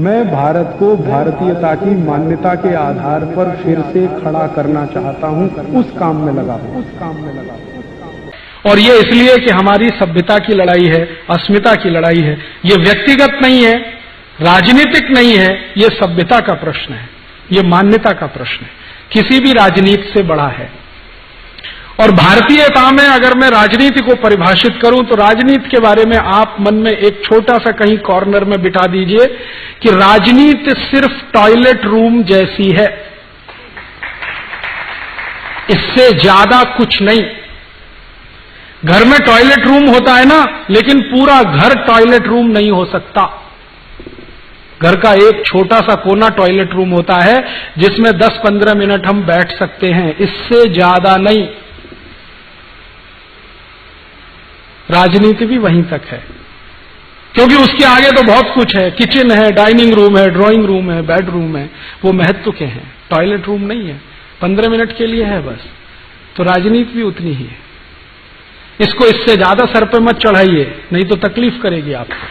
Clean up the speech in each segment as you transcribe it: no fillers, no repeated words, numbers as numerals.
मैं भारत को भारतीयता की मान्यता के आधार पर फिर से खड़ा करना चाहता हूं, उस काम में लगा हूं। और ये इसलिए कि हमारी सभ्यता की लड़ाई है, अस्मिता की लड़ाई है। ये व्यक्तिगत नहीं है, राजनीतिक नहीं है, ये सभ्यता का प्रश्न है, ये मान्यता का प्रश्न है, किसी भी राजनीति से बड़ा है। और भारतीयता में अगर मैं राजनीति को परिभाषित करूं तो राजनीति के बारे में आप मन में एक छोटा सा कहीं कॉर्नर में बिठा दीजिए कि राजनीति सिर्फ टॉयलेट रूम जैसी है, इससे ज्यादा कुछ नहीं। घर में टॉयलेट रूम होता है ना, लेकिन पूरा घर टॉयलेट रूम नहीं हो सकता। घर का एक छोटा सा कोना टॉयलेट रूम होता है जिसमें 10-15 मिनट हम बैठ सकते हैं, इससे ज्यादा नहीं। राजनीति भी वहीं तक है, क्योंकि उसके आगे तो बहुत कुछ है। किचन है, डाइनिंग रूम है, ड्राइंग रूम है, बेडरूम है, वो महत्व के हैं, टॉयलेट रूम नहीं है, 15 मिनट के लिए है बस। तो राजनीति भी उतनी ही है। इसको इससे ज्यादा सर पे मत चढ़ाइए, नहीं तो तकलीफ करेगी आपको।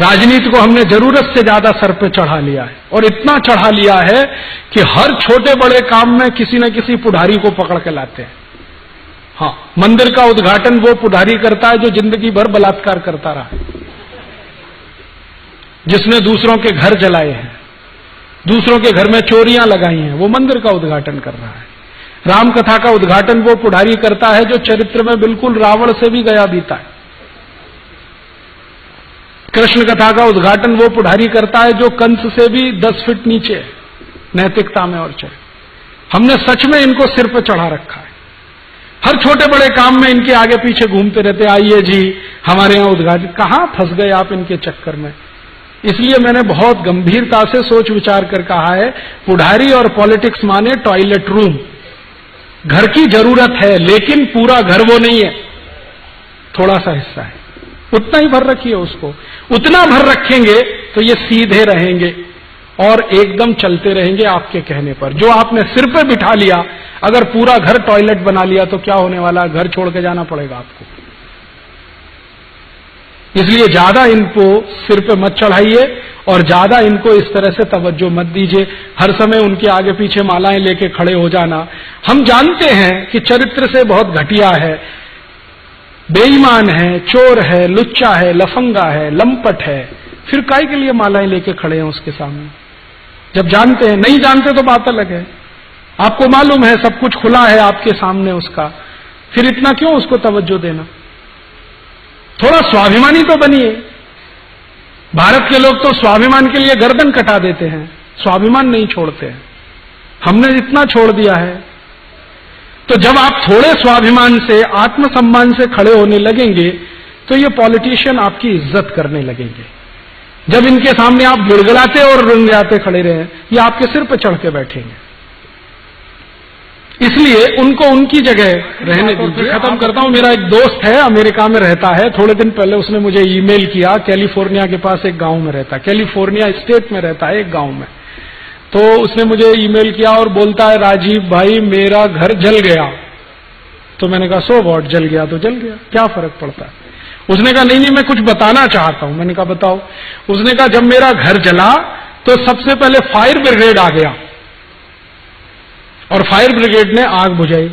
राजनीति को हमने जरूरत से ज्यादा सर पे चढ़ा लिया है, और इतना चढ़ा लिया है कि हर छोटे बड़े काम में किसी न किसी पुढ़ारी को पकड़ के लाते हैं। हाँ, मंदिर का उद्घाटन वो पुढ़ारी करता है जो जिंदगी भर बलात्कार करता रहा है, जिसने दूसरों के घर जलाए हैं, दूसरों के घर में चोरियां लगाई हैं, वो मंदिर का उद्घाटन कर रहा है। राम कथा का उद्घाटन वो पुढ़ारी करता है जो चरित्र में बिल्कुल रावण से भी गया बीता है। कृष्ण कथा का उद्घाटन वो पुढ़ारी करता है जो कंस से भी 10 फीट नीचे है नैतिकता में और चरित्र। हमने सच में इनको सिर पर चढ़ा रखा है। हर छोटे बड़े काम में इनके आगे पीछे घूमते रहते, आइए जी हमारे यहां उद्घाटन। कहां फंस गए आप इनके चक्कर में। इसलिए मैंने बहुत गंभीरता से सोच विचार कर कहा है, पुढ़ारी और पॉलिटिक्स माने टॉयलेट रूम। घर की जरूरत है, लेकिन पूरा घर वो नहीं है, थोड़ा सा हिस्सा है, उतना ही भर रखिए उसको। उतना भर रखेंगे तो ये सीधे रहेंगे और एकदम चलते रहेंगे आपके कहने पर। जो आपने सिर पे बिठा लिया, अगर पूरा घर टॉयलेट बना लिया तो क्या होने वाला, घर छोड़ के जाना पड़ेगा आपको। इसलिए ज्यादा इनको सिर पे मत चढ़ाइए और ज्यादा इनको इस तरह से तवज्जो मत दीजिए, हर समय उनके आगे पीछे मालाएं लेके खड़े हो जाना। हम जानते हैं कि चरित्र से बहुत घटिया है, बेईमान है, चोर है, लुच्चा है, लफंगा है, लंपट है, फिर काहे के लिए मालाएं लेके खड़े हैं उसके सामने। जब जानते हैं, नहीं जानते तो बात अलग है। आपको मालूम है सब कुछ खुला है आपके सामने उसका, फिर इतना क्यों उसको तवज्जो देना। थोड़ा स्वाभिमानी तो बनिए। भारत के लोग तो स्वाभिमान के लिए गर्दन कटा देते हैं, स्वाभिमान नहीं छोड़ते हैं। हमने इतना छोड़ दिया है। तो जब आप थोड़े स्वाभिमान से, आत्मसम्मान से खड़े होने लगेंगे तो ये पॉलिटिशियन आपकी इज्जत करने लगेंगे। जब इनके सामने आप गिड़गिड़ाते और रुंगड़ाते खड़े रहे, ये आपके सिर पर चढ़ के बैठेंगे। इसलिए उनको उनकी जगह रहने दीजिए। खत्म करता हूं। मेरा एक दोस्त है, अमेरिका में रहता है। थोड़े दिन पहले उसने मुझे ईमेल किया, कैलिफोर्निया के पास एक गांव में रहता है, कैलिफोर्निया स्टेट में रहता है एक गांव में। तो उसने मुझे ईमेल किया और बोलता है, राजीव भाई मेरा घर जल गया। तो मैंने कहा सो व्हाट, जल गया तो जल गया, क्या फर्क पड़ता है। उसने कहा नहीं मैं कुछ बताना चाहता हूं। मैंने कहा बताओ। उसने कहा जब मेरा घर जला तो सबसे पहले फायर ब्रिगेड आ गया और फायर ब्रिगेड ने आग बुझाई।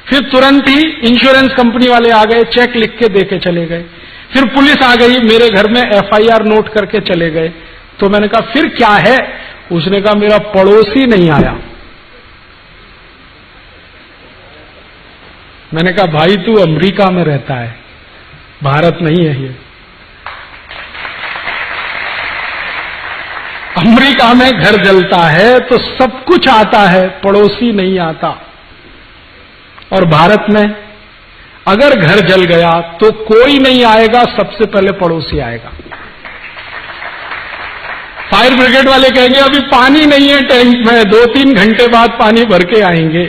फिर तुरंत ही इंश्योरेंस कंपनी वाले आ गए, चेक लिख के देके चले गए। फिर पुलिस आ गई, मेरे घर में FIR नोट करके चले गए। तो मैंने कहा फिर क्या है। उसने कहा मेरा पड़ोसी नहीं आया। मैंने कहा भाई तू अमेरिका में रहता है, भारत नहीं है ये। अमेरिका में घर जलता है तो सब कुछ आता है, पड़ोसी नहीं आता। और भारत में अगर घर जल गया तो कोई नहीं आएगा, सबसे पहले पड़ोसी आएगा। फायर ब्रिगेड वाले कहेंगे अभी पानी नहीं है टैंक में, 2-3 घंटे बाद पानी भर के आएंगे।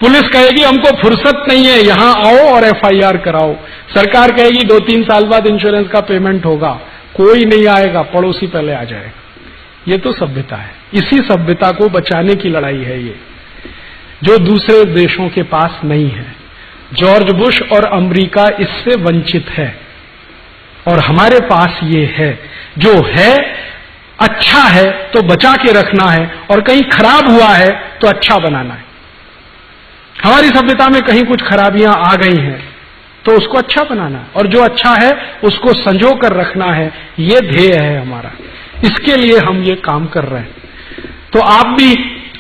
पुलिस कहेगी हमको फुर्सत नहीं है, यहां आओ और FIR कराओ। सरकार कहेगी 2-3 साल बाद इंश्योरेंस का पेमेंट होगा। कोई नहीं आएगा, पड़ोसी पहले आ जाएगा। ये तो सभ्यता है। इसी सभ्यता को बचाने की लड़ाई है ये, जो दूसरे देशों के पास नहीं है। जॉर्ज बुश और अमेरिका इससे वंचित है। और हमारे पास ये है, जो है अच्छा है तो बचा के रखना है, और कहीं खराब हुआ है तो अच्छा बनाना है। हमारी सभ्यता में कहीं कुछ खराबियां आ गई हैं तो उसको अच्छा बनाना है, और जो अच्छा है उसको संजो कर रखना है। ये ध्येय है हमारा, इसके लिए हम ये काम कर रहे हैं। तो आप भी,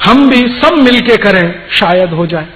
हम भी, सब मिलके करें, शायद हो जाए।